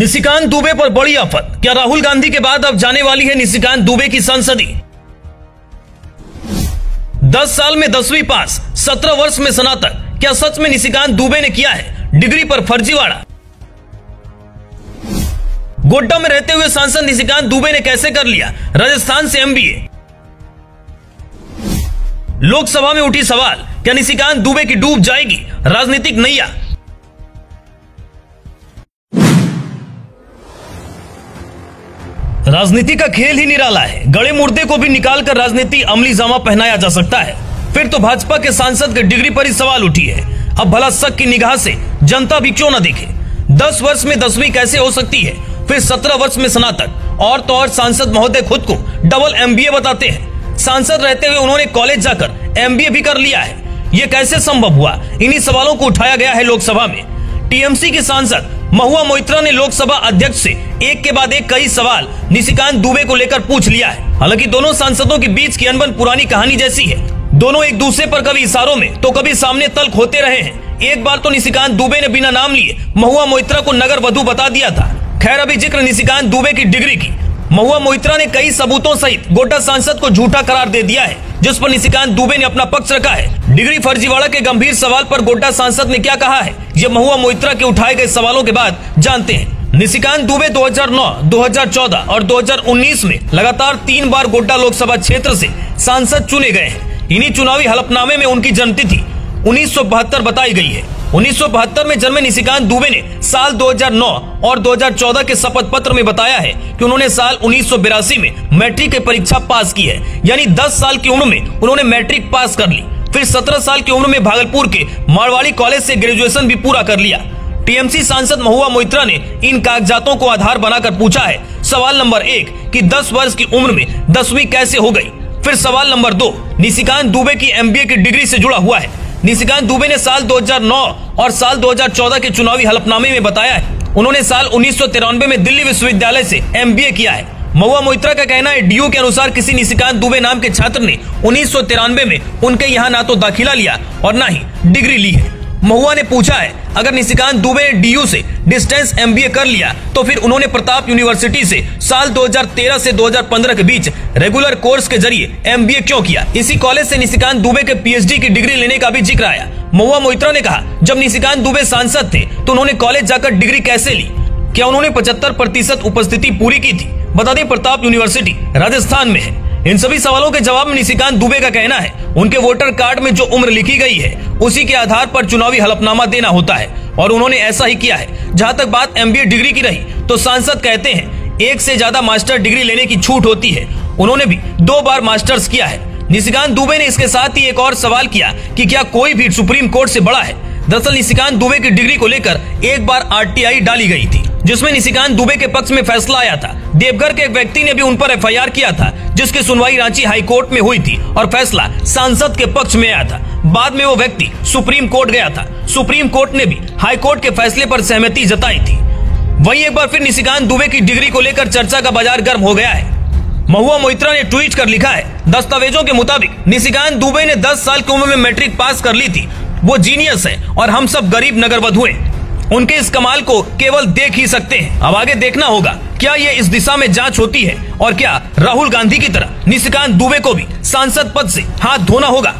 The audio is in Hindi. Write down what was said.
निशिकांत दुबे पर बड़ी आफत। क्या राहुल गांधी के बाद अब जाने वाली है निशिकांत दुबे की संसदी? 10 साल में 10वीं पास, 17 वर्ष में स्नातक। क्या सच में निशिकांत दुबे ने किया है डिग्री पर फर्जीवाड़ा? गोड्डा में रहते हुए सांसद निशिकांत दुबे ने कैसे कर लिया राजस्थान से एमबीए? लोकसभा में उठी सवाल, क्या निशिकांत दुबे की डूब जाएगी राजनीतिक नैया? राजनीति का खेल ही निराला है। गड़े मुर्दे को भी निकालकर राजनीति अमली जामा पहनाया जा सकता है। फिर तो भाजपा के सांसद के डिग्री पर ही सवाल उठी है। अब भला शक की निगाह से जनता भी क्यों न देखे। 10 वर्ष में 10वीं कैसे हो सकती है, फिर 17 वर्ष में स्नातक। और तो और सांसद महोदय खुद को डबल एमबीए बताते हैं। सांसद रहते हुए उन्होंने कॉलेज जाकर एमबीए भी कर लिया है। ये कैसे संभव हुआ? इन्हीं सवालों को उठाया गया है लोकसभा में। टीएमसी के सांसद महुआ मोइत्रा ने लोकसभा अध्यक्ष से एक के बाद एक कई सवाल निशिकांत दुबे को लेकर पूछ लिया है। हालांकि दोनों सांसदों के बीच की अनबन पुरानी कहानी जैसी है। दोनों एक दूसरे पर कभी इशारों में तो कभी सामने तल्ख होते रहे हैं। एक बार तो निशिकांत दुबे ने बिना नाम लिए महुआ मोइत्रा को नगर वधु बता दिया था। खैर, अभी जिक्र निशिकांत दुबे की डिग्री की। महुआ मोइत्रा ने कई सबूतों सहित गोड्डा सांसद को झूठा करार दे दिया है, जिस पर निशिकांत दुबे ने अपना पक्ष रखा है। डिग्री फर्जीवाड़ा के गंभीर सवाल पर गोड्डा सांसद ने क्या कहा है, ये महुआ मोइत्रा के उठाए गए सवालों के बाद जानते हैं। निशिकांत दुबे 2009, 2014 और 2019 में लगातार 3 बार गोड्डा लोकसभा क्षेत्र से सांसद चुने गए हैं। इन्हीं चुनावी हलफनामे में उनकी जन्मतिथि 1972 बताई गई है। 1972 में जन्मे निशिकांत दुबे ने साल 2009 और 2014 के शपथ पत्र में बताया है कि उन्होंने साल 1982 में मैट्रिक की परीक्षा पास की है। यानी 10 साल की उम्र में उन्होंने मैट्रिक पास कर ली। फिर 17 साल की उम्र में भागलपुर के मारवाड़ी कॉलेज से ग्रेजुएशन भी पूरा कर लिया। टीएमसी सांसद महुआ मोइत्रा ने इन कागजातों को आधार बनाकर पूछा है सवाल नंबर 1 कि 10 वर्ष की उम्र में 10वीं कैसे हो गई। फिर सवाल नंबर 2 निशिकांत दुबे की एमबीए की डिग्री से जुड़ा हुआ है। निशिकांत दुबे ने साल 2009 और साल 2014 के चुनावी हलफनामे में बताया है उन्होंने साल 1993 में दिल्ली विश्वविद्यालय से एमबीए किया है। महुआ मोइत्रा का कहना है डीयू के अनुसार किसी निशिकांत दुबे नाम के छात्र ने 1993 में उनके यहाँ ना तो दाखिला लिया और ना ही डिग्री ली है। महुआ ने पूछा है अगर निशिकांत दुबे ने डीयू से डिस्टेंस एमबीए कर लिया तो फिर उन्होंने प्रताप यूनिवर्सिटी से साल 2013 से 2015 के बीच रेगुलर कोर्स के जरिए एमबीए क्यों किया। इसी कॉलेज से निशिकांत दुबे के पीएचडी की डिग्री लेने का भी जिक्र आया। महुआ मोइत्रा ने कहा जब निशिकांत दुबे सांसद थे तो उन्होंने कॉलेज जाकर डिग्री कैसे ली? क्या उन्होंने 75% उपस्थिति पूरी की थी? बता दें प्रताप यूनिवर्सिटी राजस्थान में है। इन सभी सवालों के जवाब में निशिकांत दुबे का कहना है उनके वोटर कार्ड में जो उम्र लिखी गई है उसी के आधार पर चुनावी हलफनामा देना होता है और उन्होंने ऐसा ही किया है। जहां तक बात एमबीए डिग्री की रही तो सांसद कहते हैं 1 से ज्यादा मास्टर डिग्री लेने की छूट होती है। उन्होंने भी 2 बार मास्टर्स किया है। निशिकांत दुबे ने इसके साथ ही एक और सवाल किया कि क्या कोई भी सुप्रीम कोर्ट से बड़ा है। दरअसल निशिकांत दुबे की डिग्री को लेकर एक बार आरटीआई डाली गई थी जिसमें निशिकांत दुबे के पक्ष में फैसला आया था। देवघर के एक व्यक्ति ने भी उन पर एफआईआर किया था जिसकी सुनवाई रांची हाई कोर्ट में हुई थी और फैसला सांसद के पक्ष में आया था। बाद में वो व्यक्ति सुप्रीम कोर्ट गया था। सुप्रीम कोर्ट ने भी हाई कोर्ट के फैसले पर सहमति जताई थी। वहीं एक बार फिर निशिकांत दुबे की डिग्री को लेकर चर्चा का बाजार गर्म हो गया है। महुआ मोइत्रा ने ट्वीट कर लिखा है दस्तावेजों के मुताबिक निशिकांत दुबे ने 10 साल की उम्र में मैट्रिक पास कर ली थी। वो जीनियस है और हम सब गरीब नगर वधु हैं। उनके इस कमाल को केवल देख ही सकते हैं। अब आगे देखना होगा क्या ये इस दिशा में जांच होती है और क्या राहुल गांधी की तरह निशिकांत दुबे को भी सांसद पद से हाथ धोना होगा।